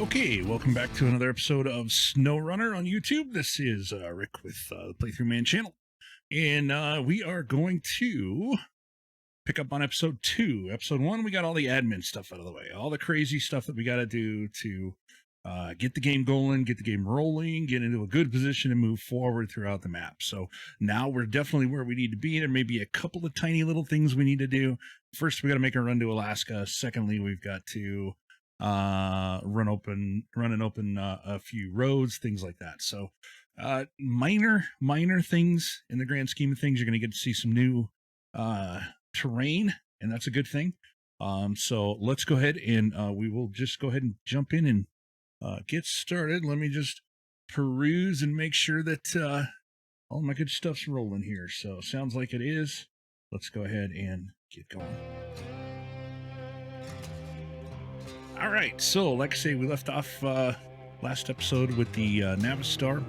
Okay, welcome back to another episode of SnowRunner on YouTube. This is Rick with the Playthrough Man channel, and we are going to pick up on episode 2. Episode 1, we got all the admin stuff out of the way, all the crazy stuff that we got to do to get the game going, get the game rolling, get into a good position, and move forward throughout the map. So now we're definitely where we need to be. There may be a couple of tiny little things we need to do. First, we got to make a run to Alaska. Secondly, we've got to run and open a few roads, things like that. So minor things in the grand scheme of things. You're going to get to see some new terrain, and that's a good thing. So let's go ahead and we will just go ahead and jump in and get started. Let me just peruse and make sure that all my good stuff's rolling here. So sounds like it is. Let's go ahead and get going. All right, so like I say, we left off last episode with the Navistar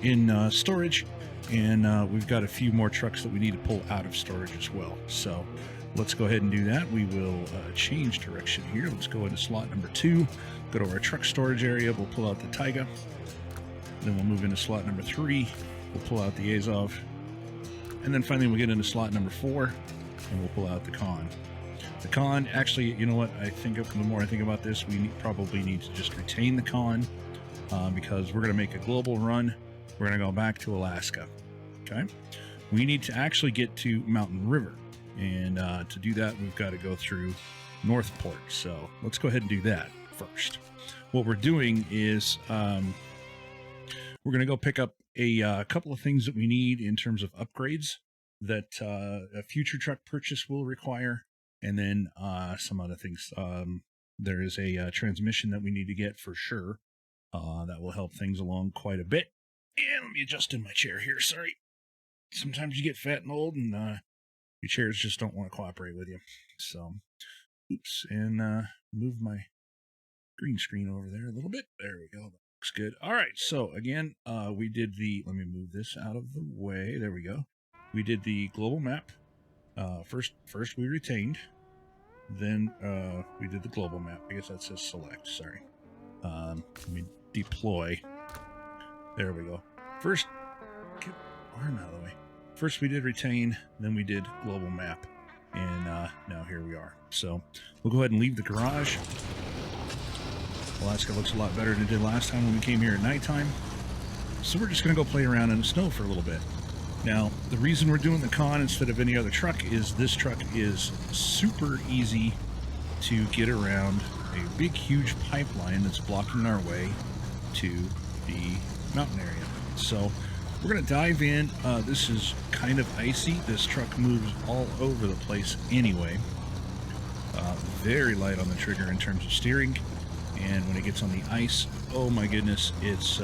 in storage, and we've got a few more trucks that we need to pull out of storage as well. So let's go ahead and do that. We will change direction here. Let's go into slot number 2, go to our truck storage area. We'll pull out the Taiga. Then we'll move into slot number 3. We'll pull out the Azov. And then finally we'll get into slot number 4, and we'll pull out the Khan. The Khan, actually, you know what? I think the more I think about this, we probably need to just retain the Khan because we're going to make a global run. We're going to go back to Alaska. Okay? We need to actually get to Mountain River. And to do that, we've got to go through Northport. So let's go ahead and do that first. What we're doing is we're going to go pick up a couple of things that we need in terms of upgrades that a future truck purchase will require. And then some other things. There is a transmission that we need to get for sure. That will help things along quite a bit. And let me adjust in my chair here. Sorry. Sometimes you get fat and old, and your chairs just don't want to cooperate with you. So, oops. And move my green screen over there a little bit. There we go. That looks good. All right. So, again, we did the... Let me move this out of the way. There we go. We did the global map. First we retained, then we did the global map. I guess that says select, sorry. Let me deploy. There we go. First, get arm out of the way. First we did retain, then we did global map, and now here we are. So we'll go ahead and leave the garage. Alaska looks a lot better than it did last time when we came here at nighttime. So we're just going to go play around in the snow for a little bit. Now, the reason we're doing the Khan instead of any other truck is this truck is super easy to get around a big, huge pipeline that's blocking our way to the mountain area. So we're going to dive in. This is kind of icy. This truck moves all over the place anyway. Very light on the trigger in terms of steering. And when it gets on the ice, oh my goodness, it's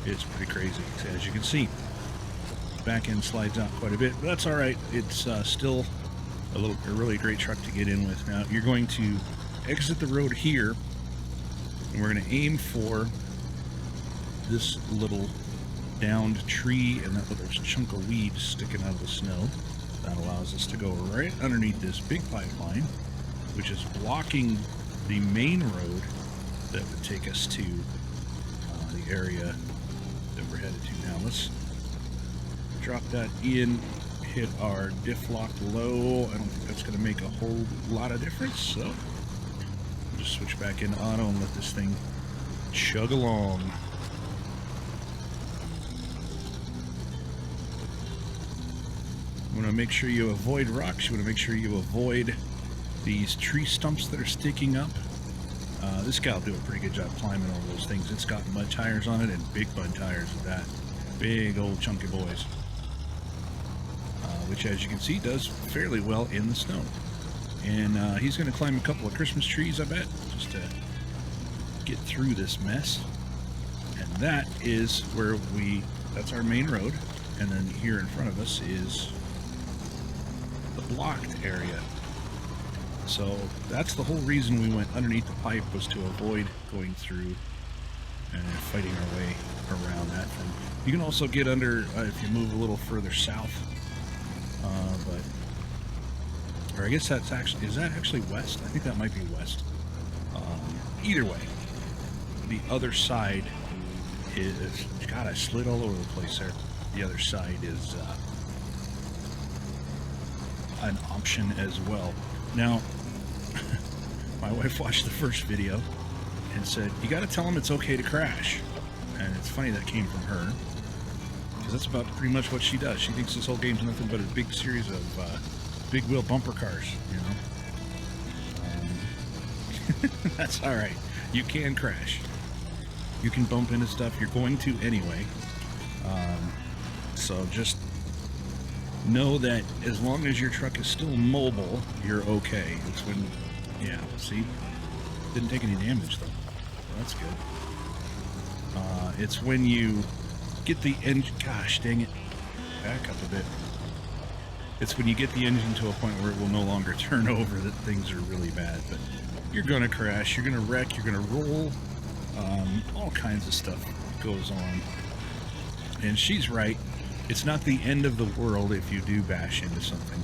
pretty crazy, as you can see. Back end slides out quite a bit, but that's all right. It's still a really great truck to get in with. Now you're going to exit the road here, and we're going to aim for this little downed tree and that little chunk of weed sticking out of the snow. That allows us to go right underneath this big pipeline, which is blocking the main road that would take us to the area that we're headed to now. Let's drop that in, hit our diff lock low. I don't think that's going to make a whole lot of difference, so we'll just switch back into auto and let this thing chug along. You want to make sure you avoid rocks. You want to make sure you avoid these tree stumps that are sticking up. This guy will do a pretty good job climbing all those things. It's got mud tires on it, and big mud tires at that. Big old chunky boys. Which, as you can see, does fairly well in the snow. And he's going to climb a couple of Christmas trees, I bet, just to get through this mess. And that is where that's our main road. And then here in front of us is the blocked area. So that's the whole reason we went underneath the pipe, was to avoid going through and fighting our way around that thing. You can also get under if you move a little further south. Or I guess that's actually, is that actually west? I think that might be west. Either way, the other side is, God, I slid all over the place there. The other side is an option as well. Now, my wife watched the first video and said, you got to tell them it's okay to crash. And it's funny that came from her, because that's about pretty much what she does. She thinks this whole game's nothing but a big series of big wheel bumper cars, you know. That's all right. You can crash. You can bump into stuff. You're going to anyway. So just know that as long as your truck is still mobile, you're okay. It's when, yeah, see? Didn't take any damage, though. That's good. It's when you get the engine, gosh dang it, back up a bit. It's when you get the engine to a point where it will no longer turn over that things are really bad. But you're going to crash, you're going to wreck, you're going to roll. All kinds of stuff goes on. And she's right. It's not the end of the world if you do bash into something.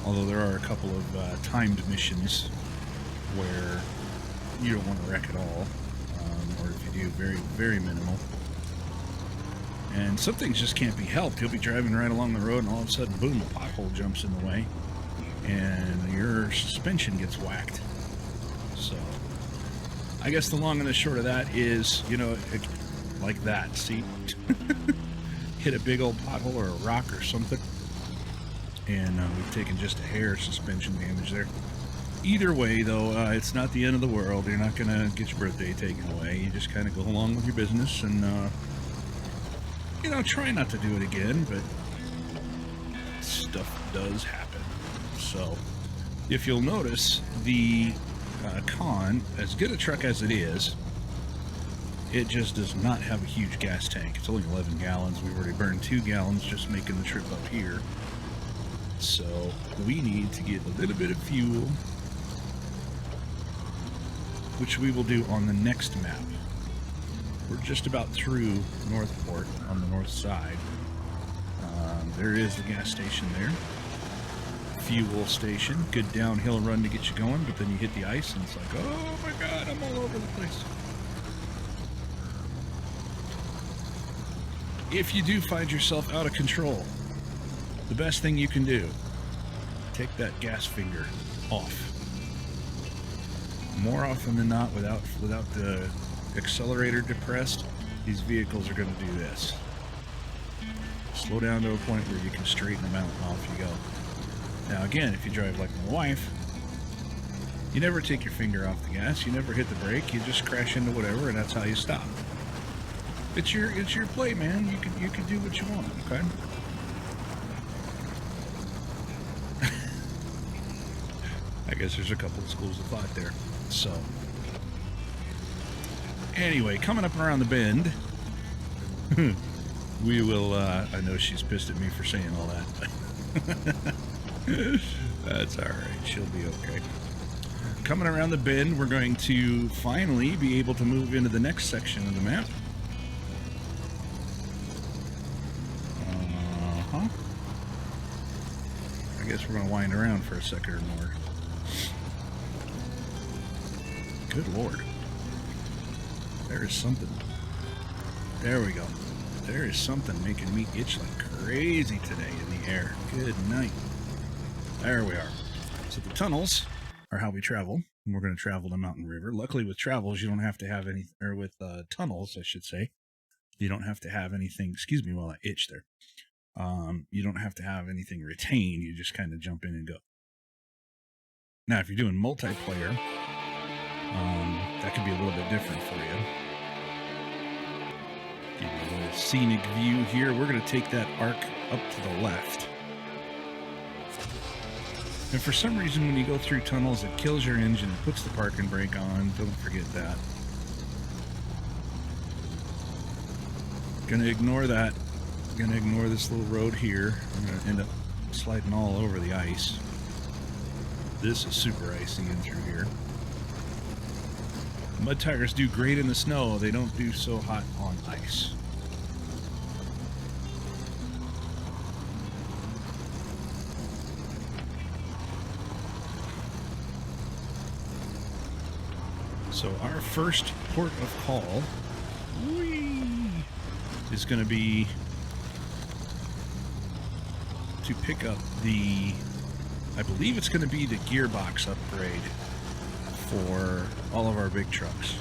Although there are a couple of timed missions where you don't want to wreck at all. Or if you do, very, very minimal. And some things just can't be helped. You'll be driving right along the road and all of a sudden, boom, a pothole jumps in the way. And your suspension gets whacked. So, I guess the long and the short of that is, you know, like that, see? Hit a big old pothole or a rock or something. And we've taken just a hair suspension damage there. Either way, though, it's not the end of the world. You're not going to get your birthday taken away. You just kind of go along with your business and, you know, try not to do it again, but stuff does happen. So, if you'll notice, the Con, as good a truck as it is, it just does not have a huge gas tank. It's only 11 gallons. We've already burned 2 gallons just making the trip up here. So we need to get a little bit of fuel, which we will do on the next map. We're just about through Northport on the north side. There is the gas station there. Fuel station. Good downhill run to get you going, but then you hit the ice and it's like, oh my God, I'm all over the place. If you do find yourself out of control, the best thing you can do, take that gas finger off. More often than not, without the accelerator depressed, these vehicles are going to do this. Slow down to a point where you can straighten them out and off you go. Now again, if you drive like my wife, you never take your finger off the gas, you never hit the brake, you just crash into whatever, and that's how you stop. It's your play, man. You can do what you want, okay? I guess there's a couple of schools of thought there. So, anyway, coming up around the bend, we will, I know she's pissed at me for saying all that. That's alright, she'll be okay. Coming around the bend, we're going to finally be able to move into the next section of the map. I guess we're going to wind around for a second or more. Good Lord. There is something. There we go. There is something making me itch like crazy today in the air. Good night. There we are. So the tunnels are how we travel. And we're going to travel to Mountain River. Luckily with travels, you don't have to have any, or with tunnels, I should say, you don't have to have anything, excuse me while I itch there. You don't have to have anything retained. You just kind of jump in and go. Now, if you're doing multiplayer, that could be a little bit different for you. Give you a little scenic view here. We're going to take that arc up to the left. And for some reason, when you go through tunnels, it kills your engine. It puts the parking brake on. Don't forget that. Going to ignore that. Going to ignore this little road here. I'm going to end up sliding all over the ice. This is super icy in through here. Mud tires do great in the snow. They don't do so hot on ice. So our first port of call is going to be to pick up the, I believe it's going to be the gearbox upgrade for all of our big trucks.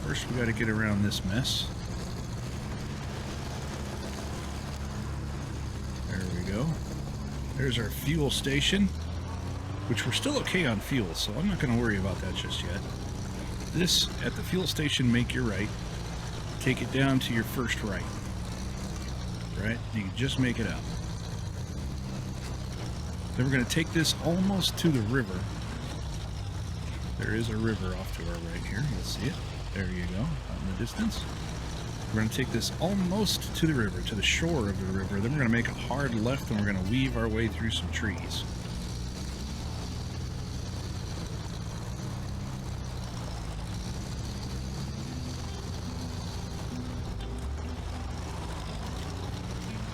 First, we got to get around this mess. There we go. There's our fuel station, which we're still okay on fuel, so I'm not going to worry about that just yet. This, at the fuel station, make your right. Take it down to your first right. Right? You can just make it out. Then we're going to take this almost to the river. There is a river off to our right here. You'll see it. There you go, out in the distance. We're going to take this almost to the river, to the shore of the river. Then we're going to make a hard left and we're going to weave our way through some trees.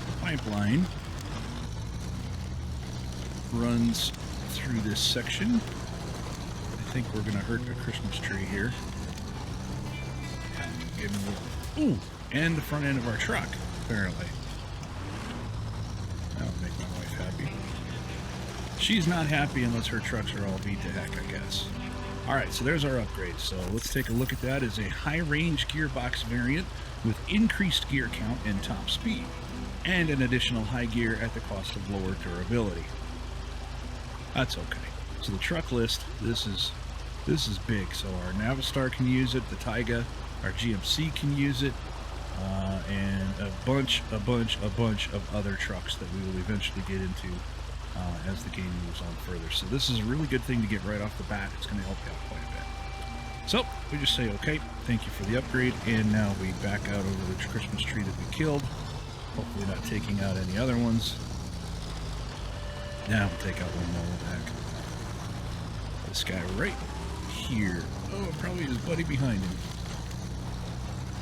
The pipeline runs through this section. I think we're going to hurt a Christmas tree here. Ooh, and the front end of our truck, apparently. That'll make my wife happy. She's not happy unless her trucks are all beat to heck, I guess. Alright, so there's our upgrade. So let's take a look at that. It's a high-range gearbox variant with increased gear count and top speed, and an additional high gear at the cost of lower durability. That's okay. So the truck list, this is big. So our Navistar can use it, the Taiga, our GMC can use it, and a bunch of other trucks that we will eventually get into as the game moves on further. So this is a really good thing to get right off the bat. It's going to help you out quite a bit. So we just say, okay, thank you for the upgrade, and now we back out over the Christmas tree that we killed, hopefully not taking out any other ones. Now we'll take out one more back. This guy right here. Oh, probably his buddy behind him.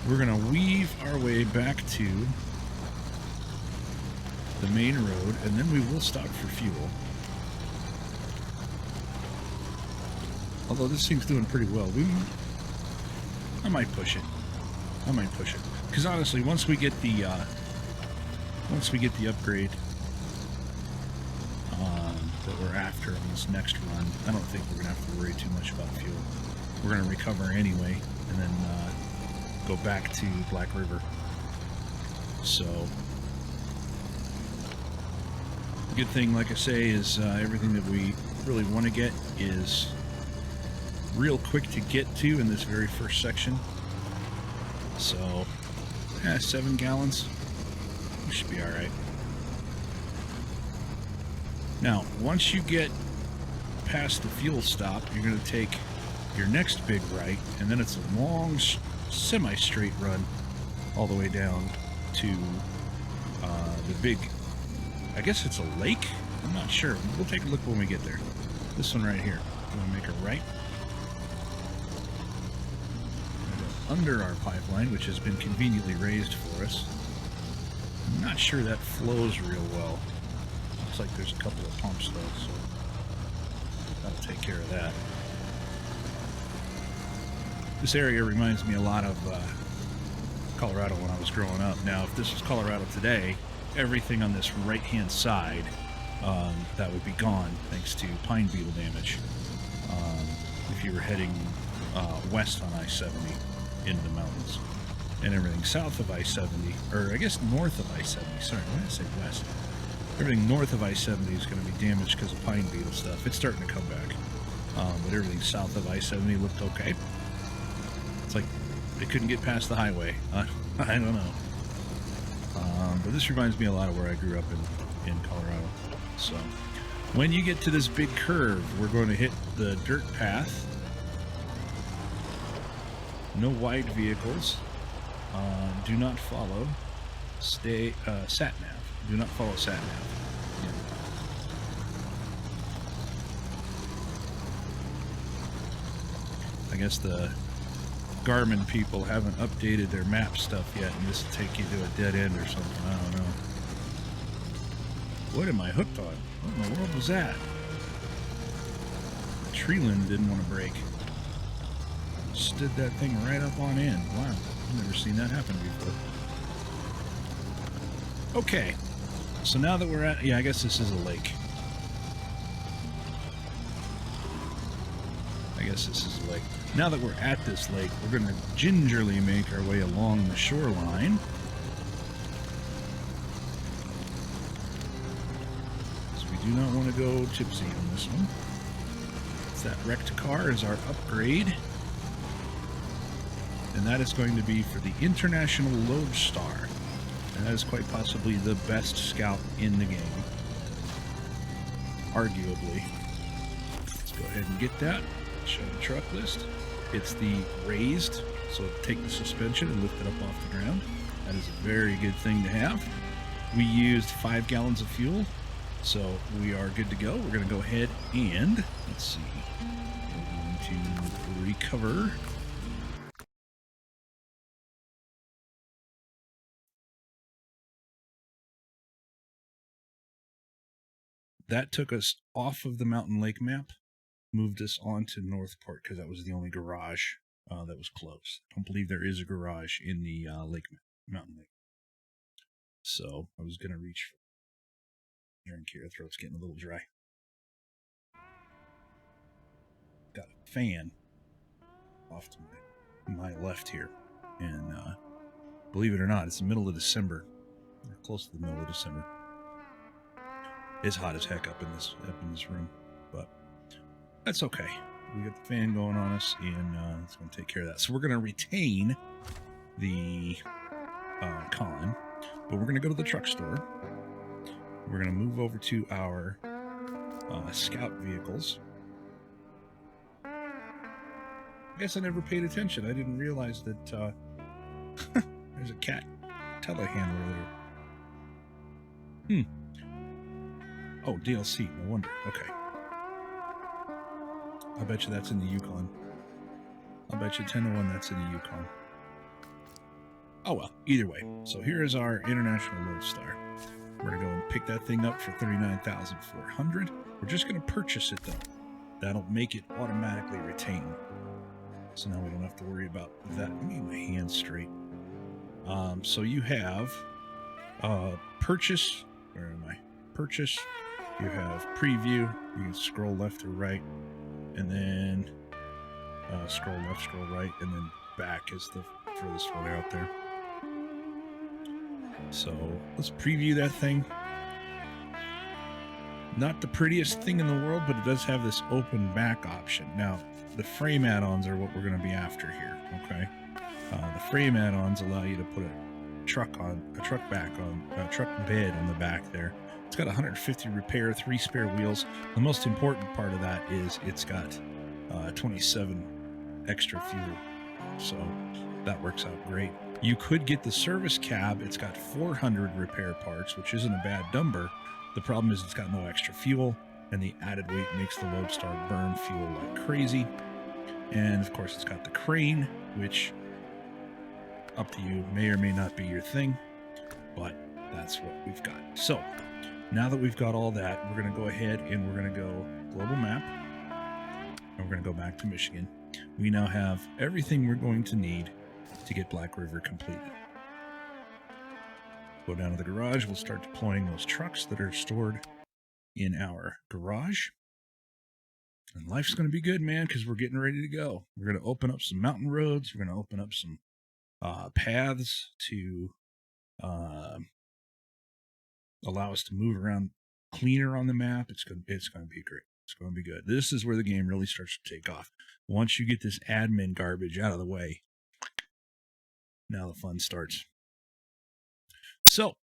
We're going to weave our way back to the main road, and then we will stop for fuel. Although this thing's doing pretty well. I might push it. Because honestly, once we get the upgrade that we're after on this next run, I don't think we're going to have to worry too much about fuel. We're going to recover anyway, and then go back to Black River. So the good thing, like I say, is everything that we really want to get is real quick to get to in this very first section. So 7 gallons, we should be all right. Now once you get past the fuel stop, you're going to take your next big right, and then it's a long semi-straight run all the way down to the big, I guess it's a lake? I'm not sure. We'll take a look when we get there. This one right here. We're going to make a right. Go under our pipeline, which has been conveniently raised for us. I'm not sure that flows real well. Looks like there's a couple of pumps though, so that'll take care of that. This area reminds me a lot of Colorado when I was growing up. Now, if this was Colorado today, everything on this right-hand side, that would be gone thanks to pine beetle damage. If you were heading west on I-70 into the mountains. And everything south of I-70, or I guess north of I-70, sorry, why did I say west? Everything north of I-70 is going to be damaged because of pine beetle stuff. It's starting to come back. But everything south of I-70 looked okay. It's like they couldn't get past the highway. I don't know. But this reminds me a lot of where I grew up in Colorado. So when you get to this big curve, we're going to hit the dirt path. No wide vehicles. Do not follow. Stay sat-nav. Do not follow sat-nav. I guess the Garmin people haven't updated their map stuff yet, and this will take you to a dead end or something. I don't know. What am I hooked on? What in the world was that? The tree limb didn't want to break. Stood that thing right up on end. Wow, I've never seen that happen before. Okay, so now that we're at... Yeah, I guess this is a lake. Now that we're at this lake, we're going to gingerly make our way along the shoreline. So we do not want to go tipsy on this one. So that wrecked car is our upgrade. And that is going to be for the International Lodestar. And that is quite possibly the best scout in the game. Arguably. Let's go ahead and get that. Show the truck list. It's the raised, so take the suspension and lift it up off the ground. That is a very good thing to have. We used 5 gallons of fuel, so we are good to go. We're going to go ahead and, let's see, we're going to recover. That took us off of the Mountain Lake map. Moved us on to Northport because that was the only garage that was closed. I don't believe there is a garage in the Mountain Lake. So I was going to reach for drink here. Throat's getting a little dry. Got a fan off to my left here. And believe it or not, it's the middle of December. We're close to the middle of December. It's hot as heck up in this room, but that's okay. We got the fan going on us, and it's going to take care of that. So we're going to retain the con, but we're going to go to the truck store. We're going to move over to our scout vehicles. I guess I never paid attention. I didn't realize that there's a cat telehandler there. Oh, DLC. No wonder. Okay. I bet you that's in the Yukon. I'll bet you 10 to 1 that's in the Yukon. Oh well, either way. So here is our International Lodestar. We're going to go and pick that thing up for $39,400. We're just going to purchase it, though. That'll make it automatically retain. So now we don't have to worry about that. Let me get my hands straight. So you have purchase. Where am I? Purchase. You have preview. You can scroll left or right. And then scroll left, scroll right, and then back is the furthest one out there. So let's preview that thing. Not the prettiest thing in the world, but it does have this open back option. Now, the frame add-ons are what we're going to be after here, okay? The frame add-ons allow you to put a truck bed on the back there. It's got 150 repair, 3 spare wheels. The most important part of that is it's got 27 extra fuel. So that works out great. You could get the service cab. It's got 400 repair parts, which isn't a bad number. The problem is it's got no extra fuel, and the added weight makes the Lodestar burn fuel like crazy. And of course, it's got the crane, which, up to you, may or may not be your thing, but that's what we've got. So now that we've got all that, we're going to go ahead and we're going to go global map, and we're going to go back to Michigan. We now have everything we're going to need to get Black River completed. Go down to the garage. We'll start deploying those trucks that are stored in our garage. And life's going to be good, man, because we're getting ready to go. We're going to open up some mountain roads. We're going to open up some paths to allow us to move around cleaner on the map. It's going to be great. It's going to be good. This is where the game really starts to take off. Once you get this admin garbage out of the way, now the fun starts. So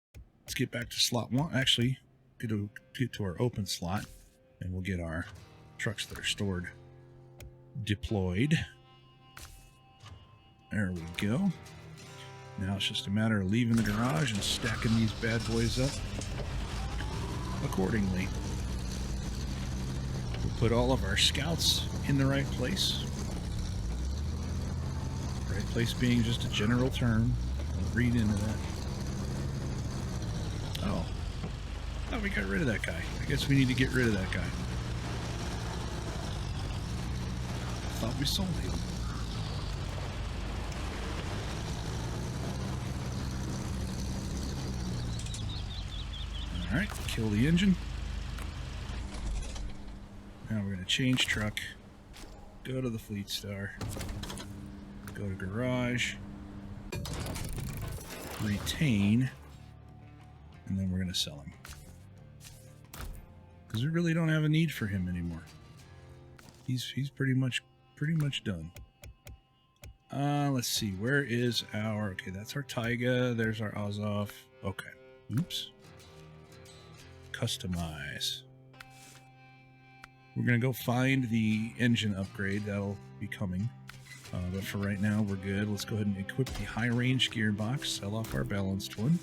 let's get back to slot 1. Actually, get to our open slot, and we'll get our trucks that are stored deployed. There we go. Now it's just a matter of leaving the garage and stacking these bad boys up accordingly. We'll put all of our scouts in the right place. Right place being just a general term. Don't read into that. Oh, thought we got rid of that guy. I guess we need to get rid of that guy. I thought we sold him. Alright, kill the engine. Now we're going to change truck. Go to the Fleet Star. Go to garage. Retain. And then we're going to sell him. Because we really don't have a need for him anymore. He's pretty much done. Let's see. Where is our... Okay, that's our Taiga. There's our Azov. Okay. Oops. Customize. We're going to go find the engine upgrade. That'll be coming. But for right now, we're good. Let's go ahead and equip the high-range gearbox. Sell off our balanced one.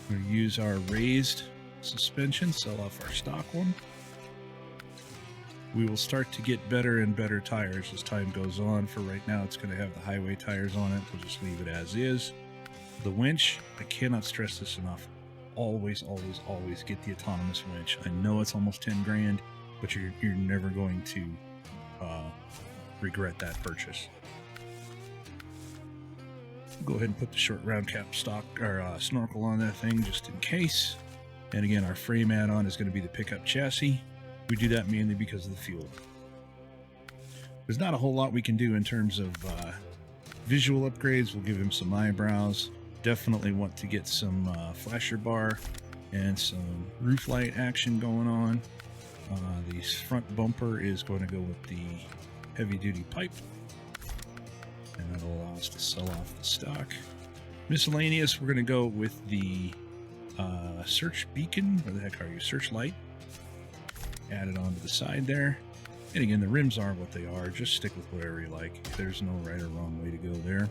We're going to use our raised suspension. Sell off our stock one. We will start to get better and better tires as time goes on. For right now, it's going to have the highway tires on it. We'll just leave it as is. The winch, I cannot stress this enough. Always, always, always get the autonomous winch. I know it's almost 10 grand, but you're never going to regret that purchase. Go ahead and put the short round cap stock or snorkel on that thing just in case. And again, our frame add-on is going to be the pickup chassis. We do that mainly because of the fuel. There's not a whole lot we can do in terms of visual upgrades. We'll give him some eyebrows. Definitely want to get some flasher bar and some roof light action going on. The front bumper is going to go with the heavy duty pipe, and that'll allow us to sell off the stock. Miscellaneous, we're going to go with the search beacon. Where the heck are you? Searchlight. Add it onto the side there. And again, the rims are what they are. Just stick with whatever you like. There's no right or wrong way to go there.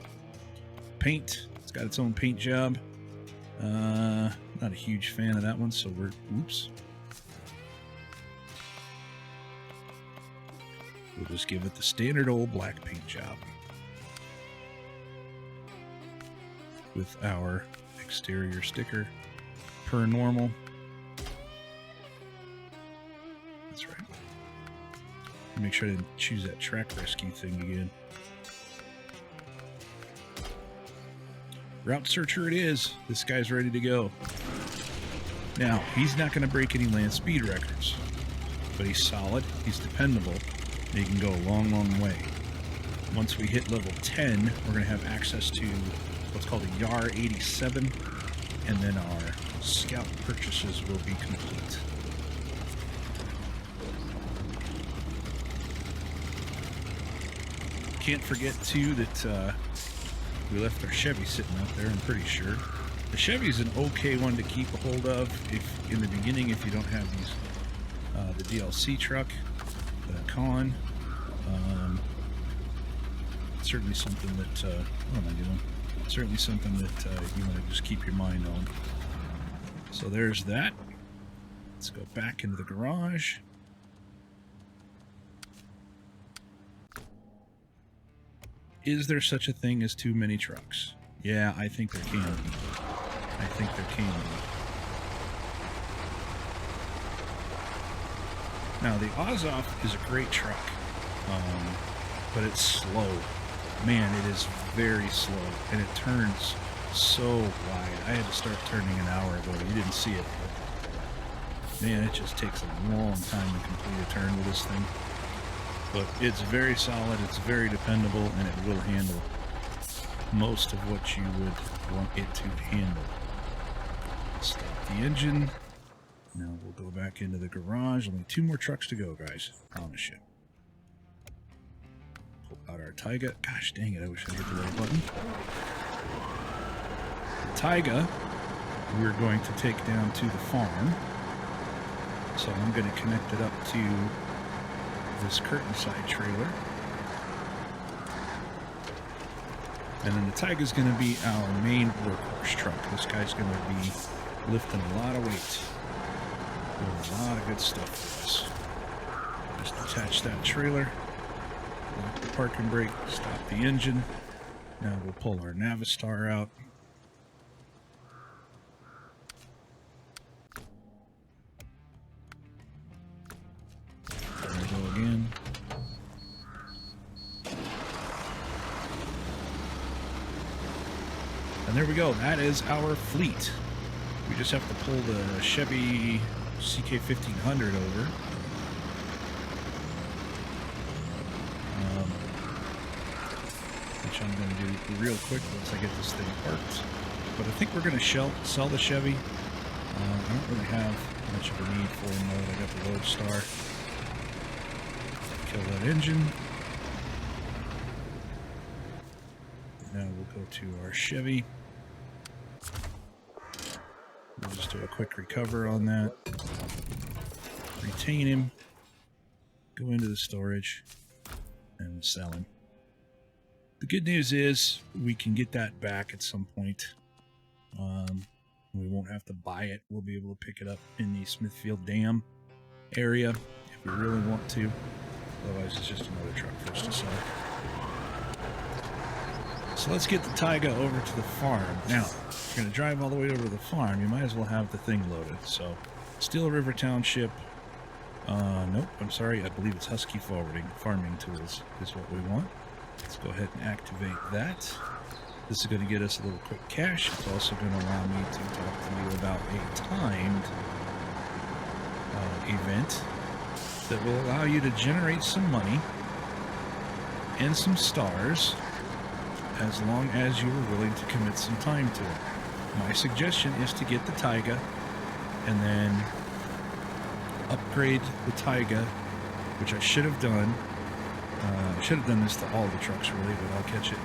Paint. It's got its own paint job. Not a huge fan of that one, so we're... Oops. We'll just give it the standard old black paint job. With our exterior sticker per normal. That's right. Make sure I didn't choose that track rescue thing again. Route searcher it is. This guy's ready to go. Now, he's not going to break any land speed records, but he's solid, he's dependable, and he can go a long, long way. Once we hit level 10, we're going to have access to what's called a YAR 87, and then our scout purchases will be complete. Can't forget, too, that we left our Chevy sitting out there, I'm pretty sure. The Chevy's an okay one to keep a hold of if in the beginning if you don't have these the DLC truck, the Con. Certainly something that what am I doing? Certainly something that you want to just keep your mind on. So there's that. Let's go back into the garage. Is there such a thing as too many trucks? Yeah, I think there can be. I think there can be. Now, the Azov is a great truck, but it's slow. Man, it is very slow, and it turns so wide. I had to start turning an hour ago. You didn't see it, but man, it just takes a long time to complete a turn with this thing. But it's very solid, it's very dependable, and it will handle most of what you would want it to handle. Stop the engine. Now we'll go back into the garage. Only 2 more trucks to go, guys. Promise you. Pull out our Taiga. Gosh dang it, I wish I hit the right button. The Taiga, we're going to take down to the farm. So I'm going to connect it up to this curtain side trailer. And then the Taiga is going to be our main workhorse truck. This guy's going to be lifting a lot of weight. Doing a lot of good stuff for us. Just attach that trailer, lock the parking brake, stop the engine. Now we'll pull our Navistar out. And there we go. That is our fleet. We just have to pull the Chevy CK1500 over. Which I'm going to do real quick once I get this thing parked. But I think we're going to sell the Chevy. I don't really have much of a need for a mode. I got the Lodestar. Kill that engine. Now we'll go to our Chevy. We'll just do a quick recover on that. Retain him. Go into the storage. And sell him. The good news is we can get that back at some point. We won't have to buy it. We'll be able to pick it up in the Smithfield Dam area if we really want to. Otherwise, it's just another truck for us to sell. So let's get the Taiga over to the farm. Now, if you're going to drive all the way over to the farm, you might as well have the thing loaded. So, Steel River Township. Nope, I'm sorry. I believe it's Husky Farming Tools is what we want. Let's go ahead and activate that. This is going to get us a little quick cash. It's also going to allow me to talk to you about a timed event that will allow you to generate some money and some stars as long as you are willing to commit some time to it. My suggestion is to get the Taiga and then upgrade the Taiga, which I should have done. I should have done this to all the trucks really, but I'll catch it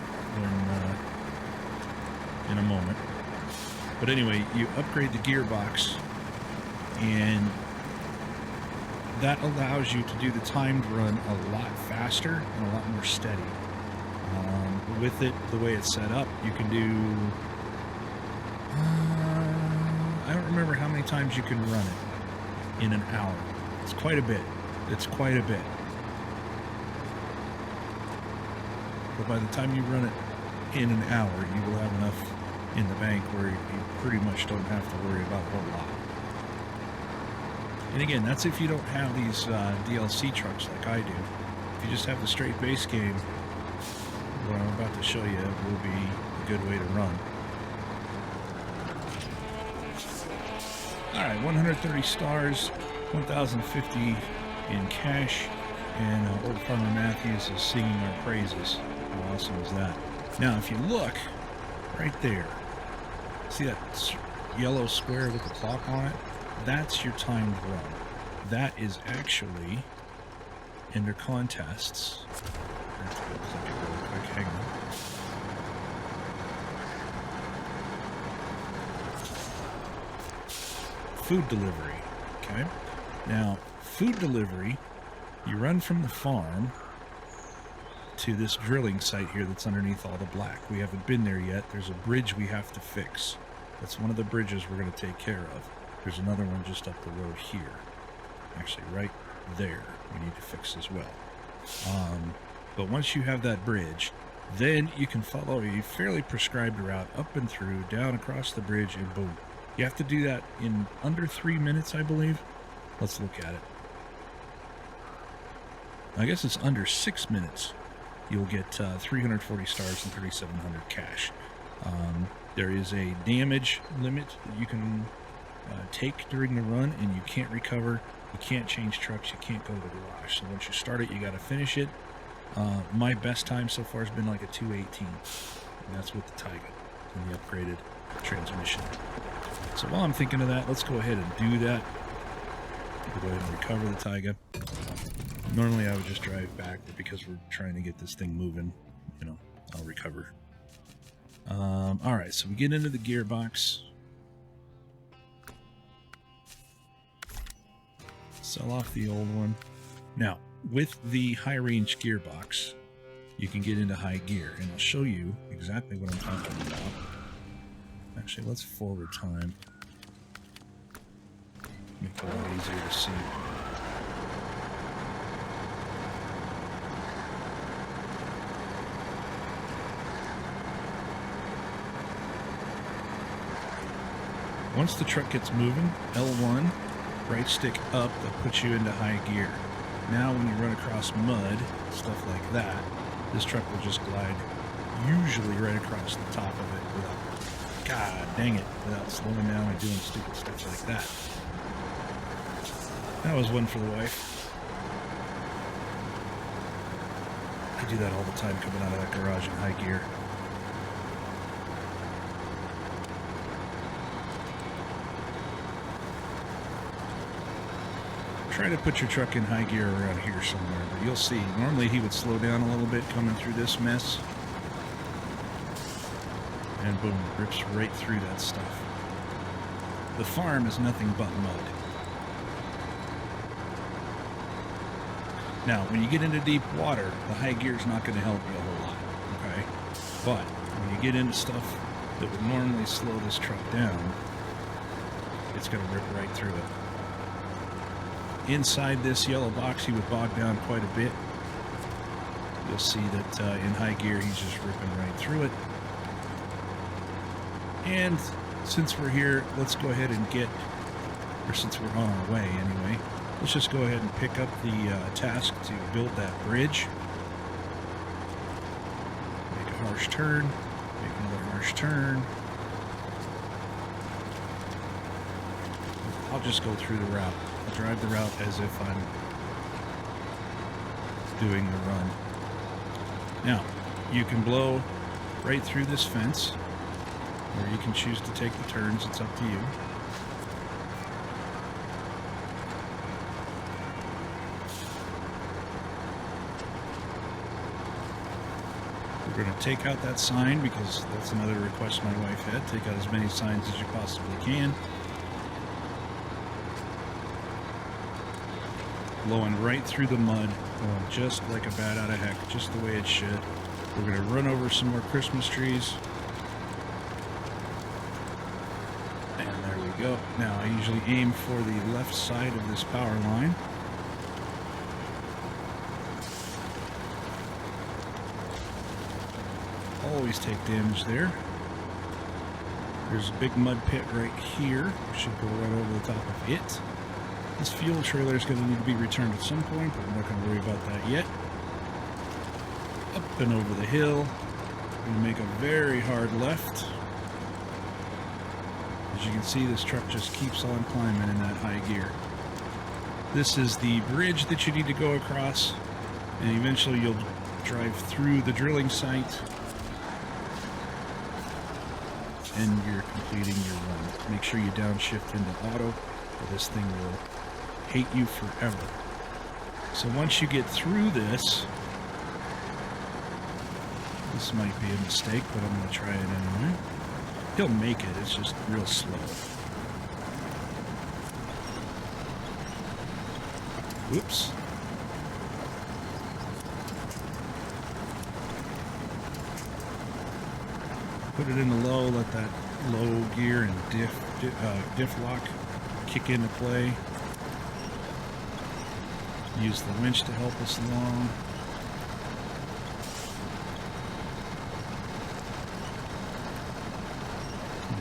in a moment. But anyway, you upgrade the gearbox, and that allows you to do the timed run a lot faster and a lot more steady. With it, the way it's set up, you can do... I don't remember how many times you can run it in an hour. It's quite a bit. It's quite a bit. But by the time you run it in an hour, you will have enough in the bank where you pretty much don't have to worry about a whole lot. And again, that's if you don't have these DLC trucks like I do. If you just have the straight base game, what I'm about to show you will be a good way to run. Alright, 130 stars, 1,050 in cash, and Old Farmer Matthews is singing our praises. How awesome is that? Now, if you look right there, see that yellow square with the clock on it? That's your timed run. That is actually under contests. I have to go click it really quick. Hang on. Food delivery. Okay. Now, food delivery, you run from the farm to this drilling site here that's underneath all the black. We haven't been there yet. There's a bridge we have to fix. That's one of the bridges we're going to take care of. There's another one just up the road here. Actually, right there we need to fix as well. But once you have that bridge, then you can follow a fairly prescribed route up and through, down across the bridge, and boom. You have to do that in under 3 minutes, I believe. Let's look at it. I guess it's under 6 minutes. You'll get 340 stars and 3,700 cash. There is a damage limit that you can take during the run, and you can't recover. You can't change trucks. You can't go to the garage. So once you start it, you got to finish it. My best time so far has been like a 2:18, and that's with the Taiga and the upgraded transmission. So while I'm thinking of that, let's go ahead and do that. We'll go ahead and recover the Taiga. Normally I would just drive back, but because we're trying to get this thing moving, you know, I'll recover. Alright, so we get into the gearbox. Sell off the old one. Now, with the high range gearbox, you can get into high gear, and I'll show you exactly what I'm talking about. Actually, let's forward time. Make it a lot easier to see. Once the truck gets moving, L1, right stick up, that puts you into high gear. Now when you run across mud, stuff like that, this truck will just glide usually right across the top of it without God dang it, without slowing down and doing stupid stuff like that. That was one for the wife. I do that all the time coming out of that garage in high gear. Try to put your truck in high gear around here somewhere, but you'll see. Normally he would slow down a little bit coming through this mess. And boom, rips right through that stuff. The farm is nothing but mud. Now, when you get into deep water, the high gear is not going to help you a whole lot, okay? But when you get into stuff that would normally slow this truck down, it's going to rip right through it. Inside this yellow box, he would bog down quite a bit. You'll see that in high gear, he's just ripping right through it. And since we're here, let's go ahead and get, or since we're on our way anyway, let's just go ahead and pick up the task to build that bridge. Make a harsh turn, make another harsh turn. I'll just go through the route. I'll drive the route as if I'm doing the run. Now, you can blow right through this fence, or you can choose to take the turns. It's up to you. We're going to take out that sign because that's another request my wife had. Take out as many signs as you possibly can. Blowing right through the mud, going just like a bat out of heck, just the way it should. We're going to run over some more Christmas trees. And there we go. Now, I usually aim for the left side of this power line. Always take damage there. There's a big mud pit right here. We should go right over the top of it. This fuel trailer is going to need to be returned at some point, but I'm not going to worry about that yet. Up and over the hill. I'm going to make a very hard left. As you can see, this truck just keeps on climbing in that high gear. This is the bridge that you need to go across, and eventually you'll drive through the drilling site, and you're completing your run. Make sure you downshift into auto, or this thing will hate you forever. So once you get through this might be a mistake, but I'm going to try it anyway. He'll make it, it's just real slow. Whoops. Put it in the low, let that low gear and diff lock kick into play. Use the winch to help us along.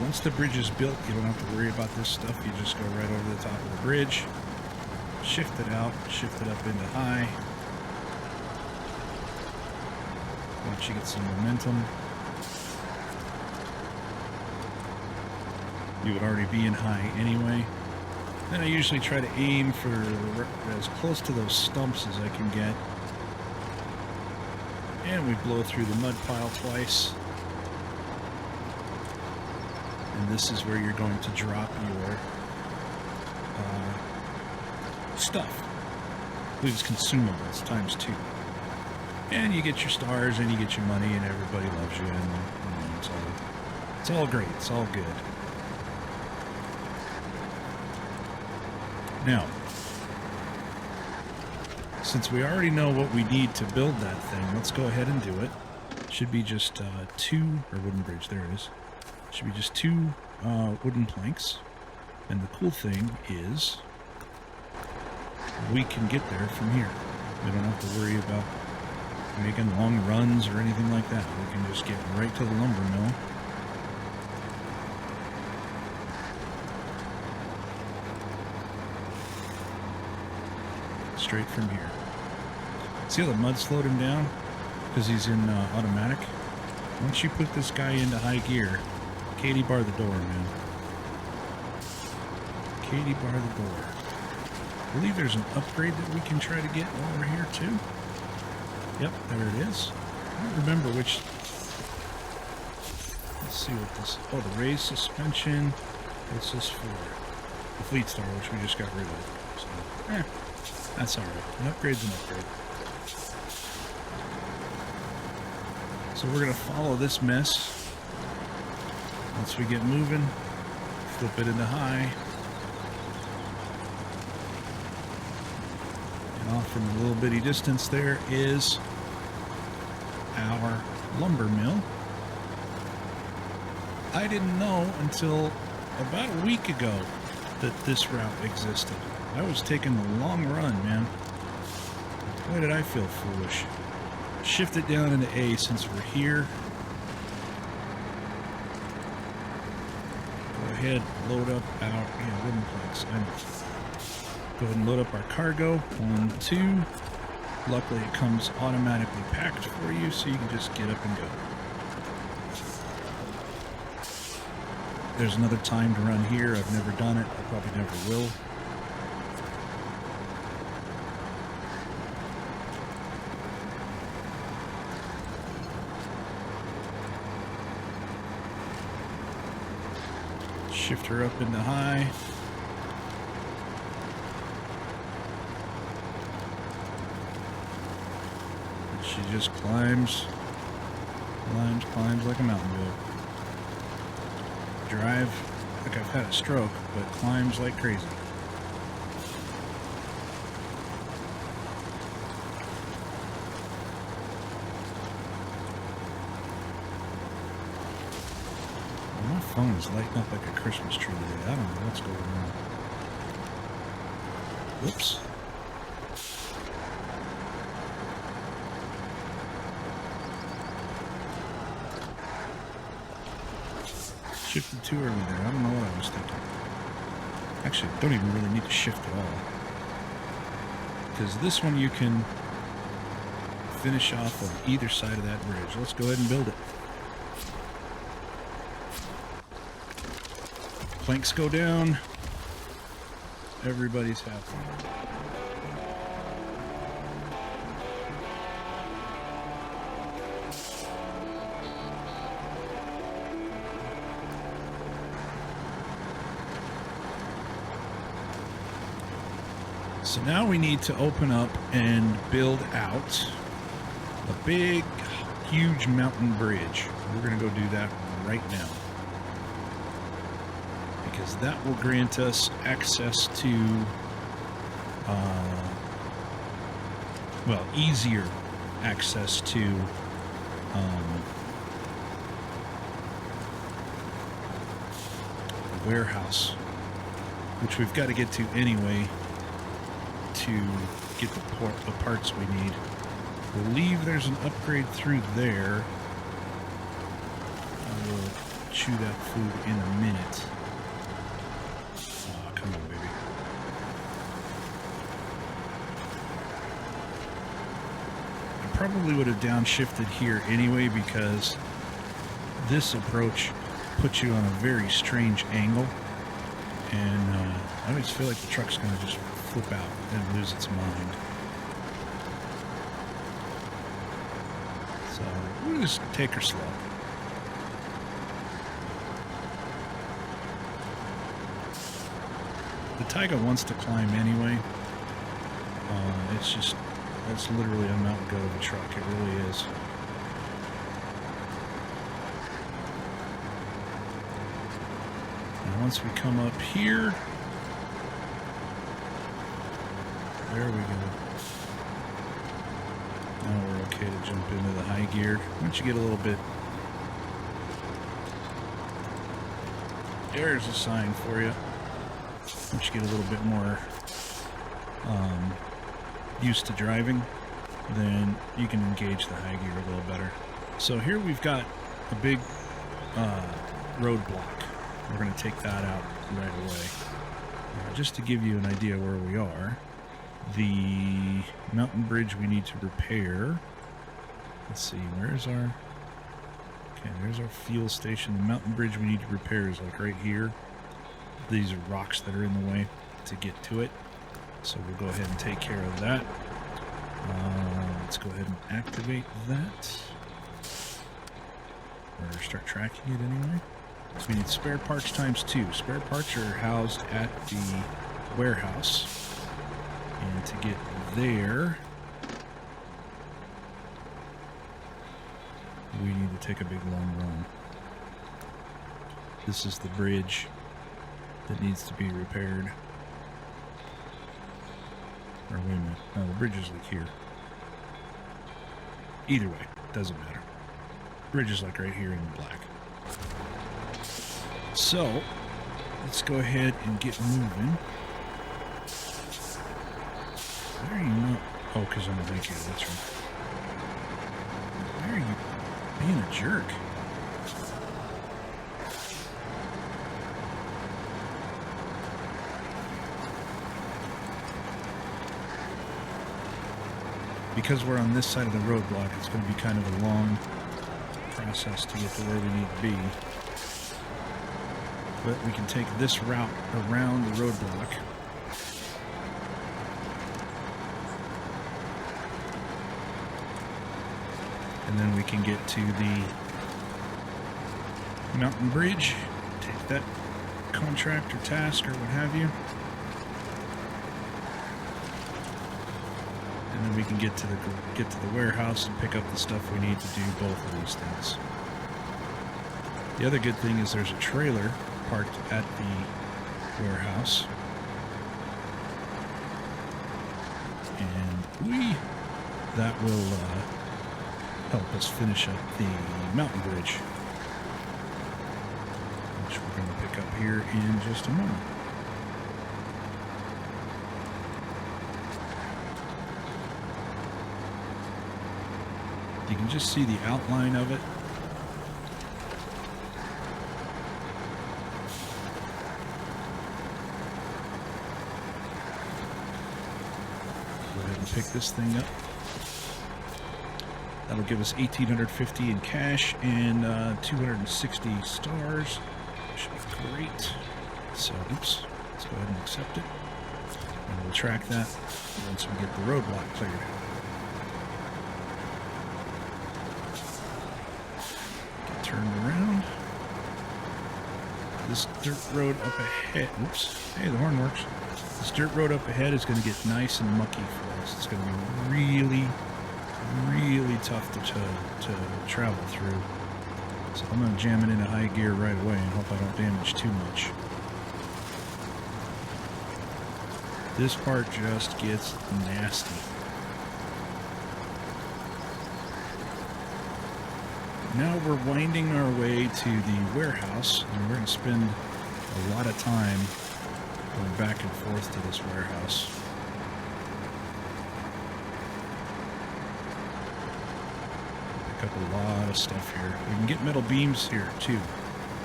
Once the bridge is built, you don't have to worry about this stuff. You just go right over the top of the bridge, shift it out, shift it up into high. Once you get some momentum, you would already be in high anyway. Then I usually try to aim for as close to those stumps as I can get. And we blow through the mud pile twice. And this is where you're going to drop your stuff. I believe it's consumables times 2. And you get your stars and you get your money and everybody loves you, and you know, it's all great. It's all good. Now, since we already know what we need to build that thing, let's go ahead and do it. Should be just 2, or wooden bridge, there it is. Should be just 2 wooden planks. And the cool thing is, we can get there from here. We don't have to worry about making long runs or anything like that. We can just get right to the lumber mill. Straight from here. See how the mud slowed him down? Because he's in automatic. Once you put this guy into high gear, Katie bar the door, man. Katie bar the door. I believe there's an upgrade that we can try to get while we're here too. Yep, there it is. I don't remember which. Let's see what this. Oh, the raised suspension. What's this for? The Fleet Star, which we just got rid of. So, that's all right. An upgrade's an upgrade. So we're gonna follow this mess. Once we get moving, flip it into high. And off from a little bitty distance there is our lumber mill. I didn't know until about a week ago that this route existed. I was taking the long run, man. Boy, did I feel foolish. Shift it down into A since we're here. Go ahead, load up our wooden planks. Go ahead and load up our cargo. 1, 2. Luckily, it comes automatically packed for you, so you can just get up and go. There's another time to run here. I've never done it. I probably never will. Shift her up into high. And she just climbs like a mountain goat. Drive like I've had a stroke, but climbs like crazy. My phone is lighting up like a Christmas tree today. I don't know what's going on. Whoops. Shifted too early there. I don't know what I was thinking. Actually, don't even really need to shift at all. Because this one you can finish off on either side of that bridge. Let's go ahead and build it. Planks go down. Everybody's happy. So now we need to open up and build out a big, huge mountain bridge. We're going to go do that right now. Because that will grant us access to, well, easier access to the warehouse, which we've got to get to anyway to get the parts we need. I believe there's an upgrade through there. I will chew that food in a minute. Oh, come on, baby. I probably would have downshifted here anyway because this approach puts you on a very strange angle, and I always feel like the truck's going to just flip out and lose its mind. So we'll just take her slow. The Taiga wants to climb anyway. It's literally a mountain goat of a truck. It really is. And once we come up here, there we go. Now we're okay to jump into the high gear. Once you get a little bit... There's a sign for you. Once you get a little bit more used to driving, then you can engage the high gear a little better. So here we've got a big roadblock. We're going to take that out right away. Just to give you an idea where we are, the mountain bridge we need to repair. Let's see, where's our... Okay, there's our fuel station. The mountain bridge we need to repair is like right here. These are rocks that are in the way to get to it. So we'll go ahead and take care of that. Let's go ahead and activate that. Or start tracking it anyway. So we need spare parts ×2. Spare parts are housed at the warehouse. And to get there, we need to take a big long run. This is the bridge that needs to be repaired. Or wait a minute. No, the bridge is like here. Either way, doesn't matter. Bridge is like right here in the black. So, let's go ahead and get moving. Why are you not? Oh, because I'm a vacator, that's right. Why are you being a jerk? Because we're on this side of the roadblock, it's going to be kind of a long process to get to where we need to be. But we can take this route around the roadblock. And then we can get to the mountain bridge, take that contract or task or what have you. And then we can get to the warehouse and pick up the stuff we need to do both of these things. The other good thing is there's a trailer parked at the warehouse. And that will help us finish up the mountain bridge, which we're going to pick up here in just a moment. You can just see the outline of it. Go ahead and pick this thing up. That'll give us 1,850 in cash and 260 stars. Should be great. So, oops. Let's go ahead and accept it. And we'll track that once we get the roadblock cleared. Turned around. This dirt road up ahead. Oops. Hey, the horn works. This dirt road up ahead is going to get nice and mucky for us. It's going to be really tough to travel through. So I'm going to jam it into high gear right away and hope I don't damage too much. This part just gets nasty. Now we're winding our way to the warehouse, and we're going to spend a lot of time going back and forth to this warehouse. Pick up a lot of stuff here. We can get metal beams here too,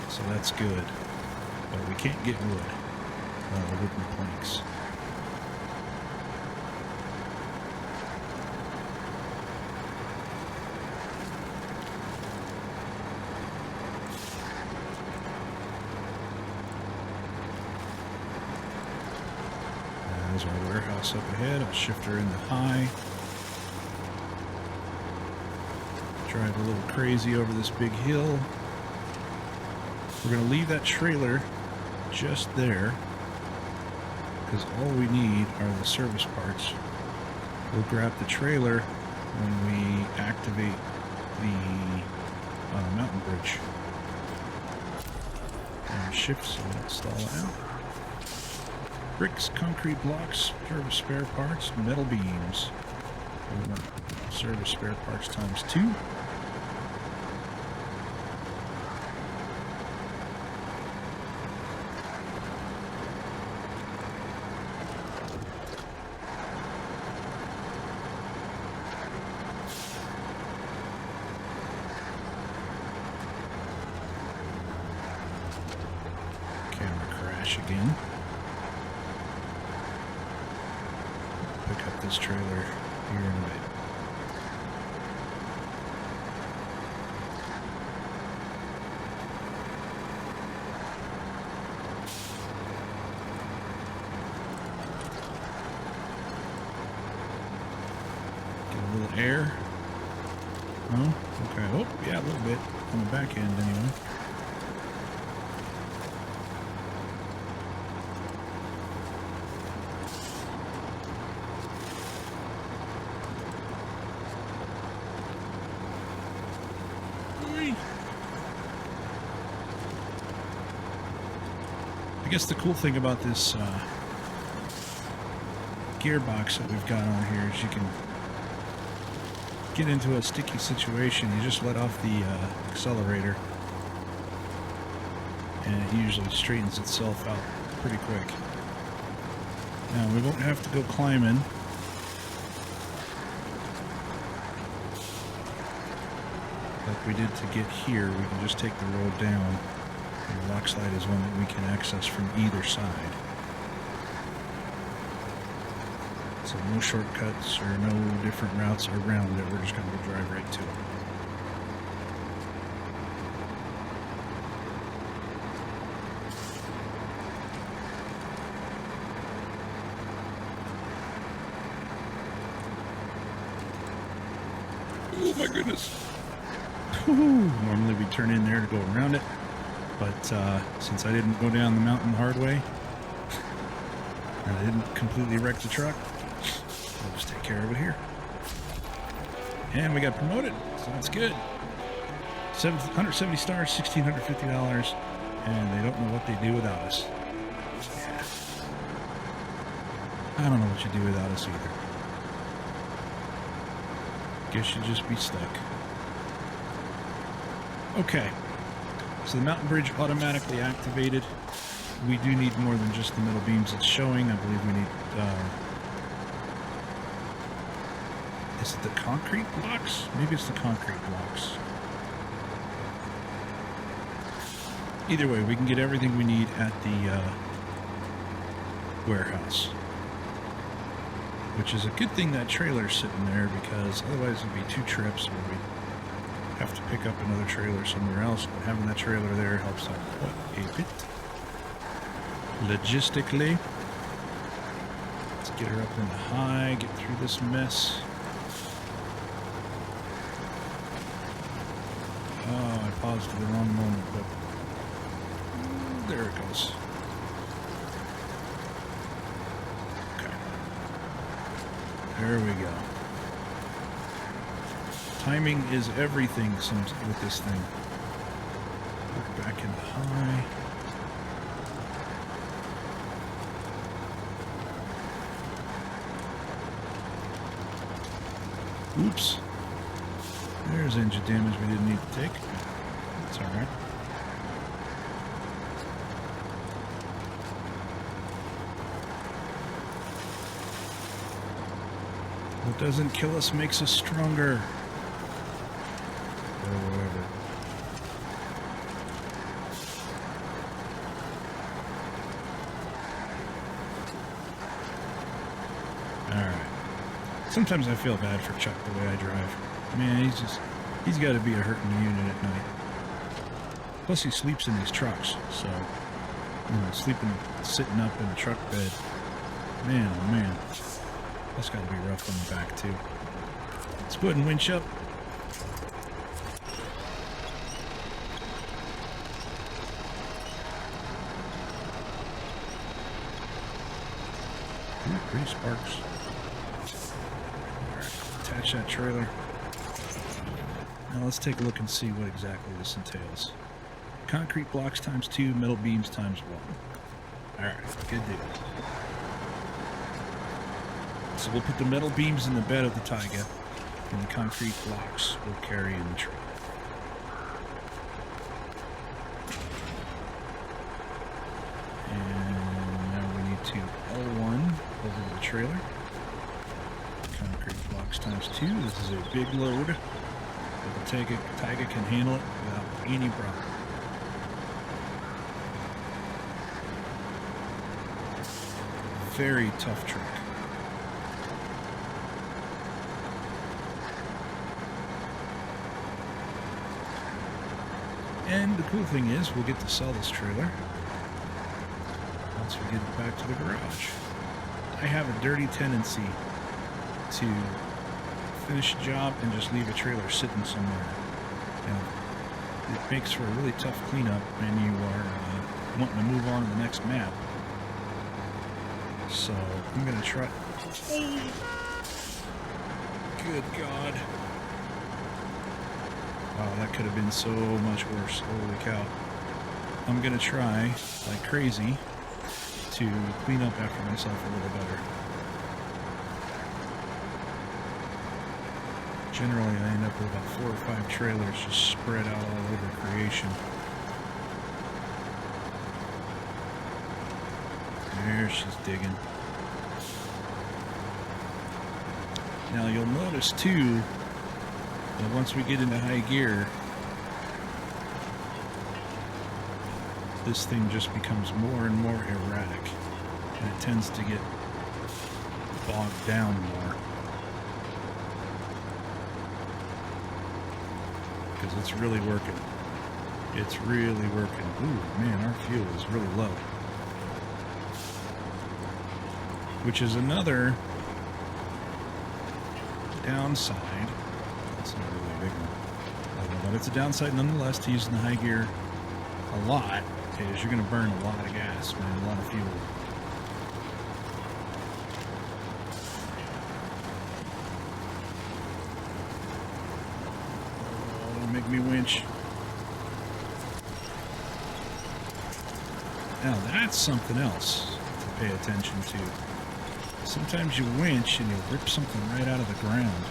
so that's good. But we can't get wood, wooden planks. There's our warehouse up ahead. I'll shift her into high. Drive a little crazy over this big hill. We're going to leave that trailer just there because all we need are the service parts. We'll grab the trailer when we activate the mountain bridge. And shift so we don't stall out. Bricks, concrete blocks, service spare parts, metal beams. We want service spare parts ×2. Camera crash again. Pick up this trailer here in a bit. little air. No? Okay. Oh, yeah, a little bit. On the back end, anyway. I guess the cool thing about this gearbox that we've got on here is you can get into a sticky situation. You just let off the accelerator and it usually straightens itself out pretty quick. Now we won't have to go climbing. Like we did to get here. We can just take the road down. And the lock slide is one that we can access from either side. So no shortcuts or no different routes around it. We're just going to drive right to it. Oh my goodness. Normally we turn in there to go around it, but since I didn't go down the mountain the hard way, and I didn't completely wreck the truck, I'll just take care of it here. And we got promoted, so that's good. 170 stars, $1,650, and they don't know what they do without us. Yeah. I don't know what you do without us either. Guess you'd just be stuck. Okay, so the mountain bridge automatically activated. We do need more than just the metal beams it's showing. I believe we need, is it the concrete blocks? Maybe it's the concrete blocks. Either way, we can get everything we need at the warehouse. Which is a good thing that trailer's sitting there, because otherwise it'd be 2 trips where we'd have to pick up another trailer somewhere else. But having that trailer there helps out quite a bit. Logistically. Let's get her up in the high, get through this mess. Oh, I paused at the wrong moment, but there it goes. Okay. There we go. Timing is everything with this thing. Work back in the high. Oops. There's engine damage we didn't need to take. That's alright. What doesn't kill us makes us stronger. Or whatever. Alright. Sometimes I feel bad for Chuck the way I drive. Man, he's got to be a hurting unit at night. Plus he sleeps in these trucks, so, you know, sitting up in a truck bed. Man, oh man. That's got to be rough on the back too. Let's go ahead and winch up. Ooh, pretty sparks. Alright, attach that trailer. Now let's take a look and see what exactly this entails. Concrete blocks times 2, metal beams times 1. Alright, good deal. So we'll put the metal beams in the bed of the Taiga, and the concrete blocks will carry in the trailer. And now we need to L1 over the trailer. Concrete blocks times 2. This is a big load, but the Taiga can handle it without any problem. Very tough truck. And the cool thing is, we'll get to sell this trailer once we get it back to the garage. I have a dirty tendency to finish a job and just leave a trailer sitting somewhere. And it makes for a really tough cleanup when you are wanting to move on to the next map. So I'm gonna try. Oh, good God! Wow, that could have been so much worse. Holy cow! I'm gonna try like crazy to clean up after myself a little better. Generally, I end up with about 4 or 5 trailers just spread out all over creation. There she's digging. Now you'll notice too that once we get into high gear, this thing just becomes more and more erratic, and it tends to get bogged down more. Because it's really working. It's really working. Ooh, man, our fuel is really low. Which is another downside. That's not really a big one. But it's a downside nonetheless to using the high gear a lot, is you're going to burn a lot of gas, man, a lot of fuel. Make me winch. Now that's something else to pay attention to. Sometimes you winch and you'll rip something right out of the ground,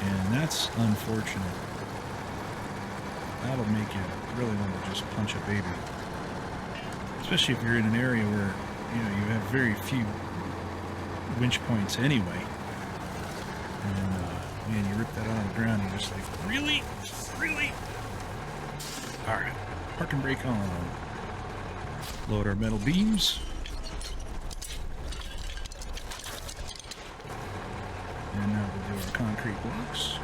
and that's unfortunate. That'll make you really want to just punch a baby, especially if you're in an area where you have very few winch points anyway. And man, you rip that out of the ground, you're just like, really? Really? Alright, park and brake on. Load our metal beams. And now we'll do our concrete blocks.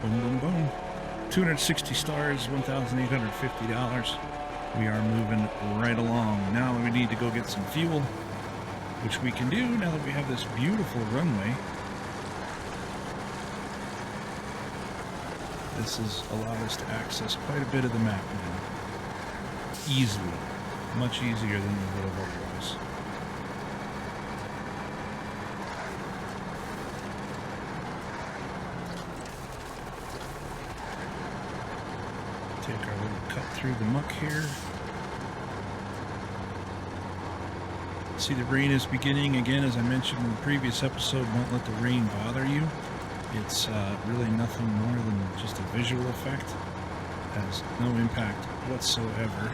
Boom, boom, boom. 260 stars, $1,850. We are moving right along. Now we need to go get some fuel, which we can do now that we have this beautiful runway. This has allowed us to access quite a bit of the map now. Easily. Much easier than we would have otherwise. Take our little cut through the muck here. See, the rain is beginning again. As I mentioned in the previous episode, won't let the rain bother you. It's really nothing more than just a visual effect. Has no impact whatsoever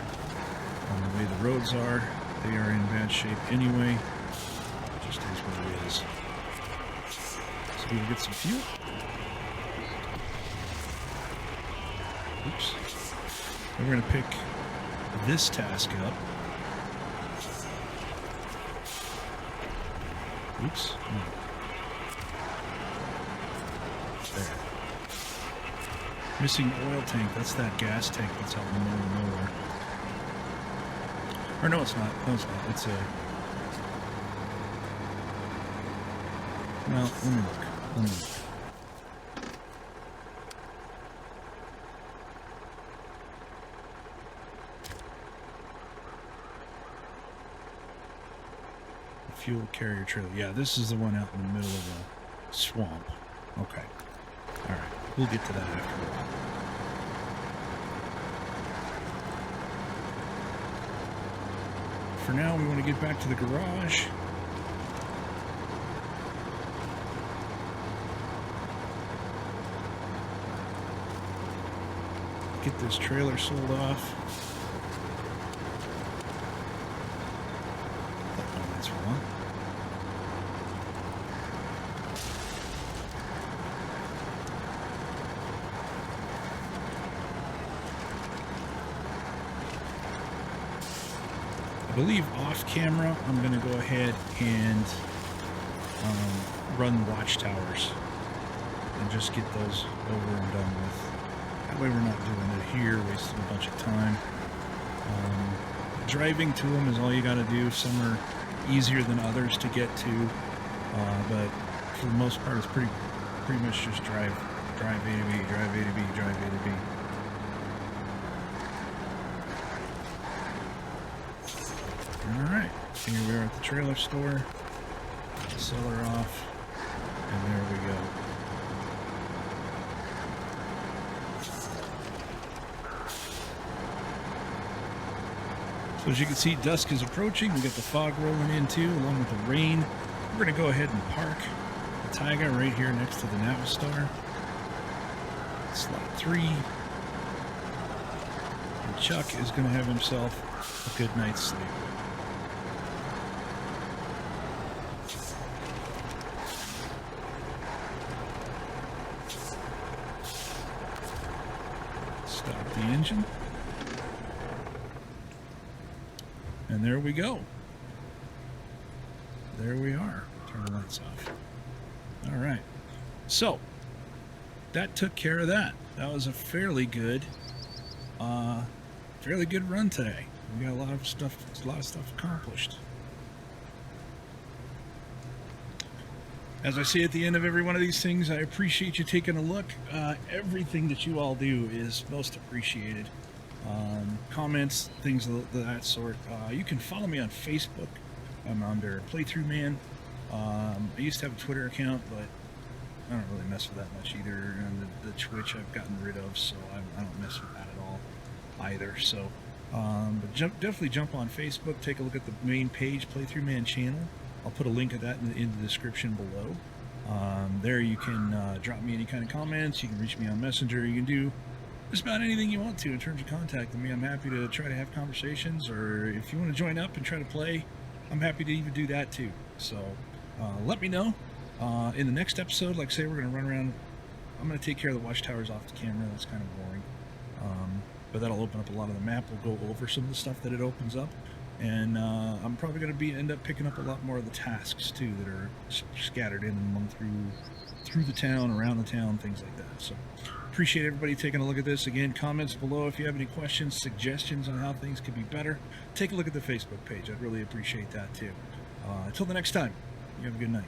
on the way the roads are. They are in bad shape anyway. It just is what it is. So we will get some fuel. Oops. We're going to pick this task up. Oops. There. Missing oil tank. That's that gas tank that's out in the middle of nowhere. Or no, it's not. No, it's not. It's a... Well, let me look. Let me look. Fuel carrier trailer. Yeah, this is the one out in the middle of the swamp. Okay. Alright. We'll get to that after a while. For now, we want to get back to the garage. Get this trailer sold off. Oh, that's wrong. I believe off camera, I'm going to go ahead and run watchtowers and just get those over and done with. That way we're not doing it here, wasting a bunch of time. driving to them is all you got to do. Some are easier than others to get to, but for the most part, it's pretty much just drive A to B, drive A to B, drive A to B. All right, here we are at the trailer store. Sell her off, and there we go. So as you can see, dusk is approaching. We got the fog rolling in too, along with the rain. We're going to go ahead and park the Taiga right here next to the Navistar. Slot 3. And Chuck is going to have himself a good night's sleep. Stop the engine. And there we go. There we are. Turn the lights off. All right. So that took care of that. That was a fairly good run today. We got a lot of stuff accomplished. As I say at the end of every one of these things, I appreciate you taking a look. Everything that you all do is most appreciated. Comments, things of that sort. You can follow me on Facebook. I'm under Playthrough Man. I used to have a Twitter account, but I don't really mess with that much either. And the Twitch I've gotten rid of, so I don't mess with that at all either. So, but definitely jump on Facebook. Take a look at the main page, Playthrough Man channel. I'll put a link of that in the description below. There you can drop me any kind of comments. You can reach me on Messenger. You can do just about anything you want to in terms of contacting me. I'm happy to try to have conversations, or if you want to join up and try to play, I'm happy to even do that too. So let me know. In the next episode, like I say, we're going to run around. I'm going to take care of the watchtowers off the camera. That's kind of boring. But that'll open up a lot of the map. We'll go over some of the stuff that it opens up. And I'm probably going to end up picking up a lot more of the tasks too that are scattered in among through the town, around the town, things like that. So appreciate everybody taking a look at this. Again, comments below if you have any questions, suggestions on how things could be better. Take a look at the Facebook page. I'd really appreciate that too. Until the next time, you have a good night.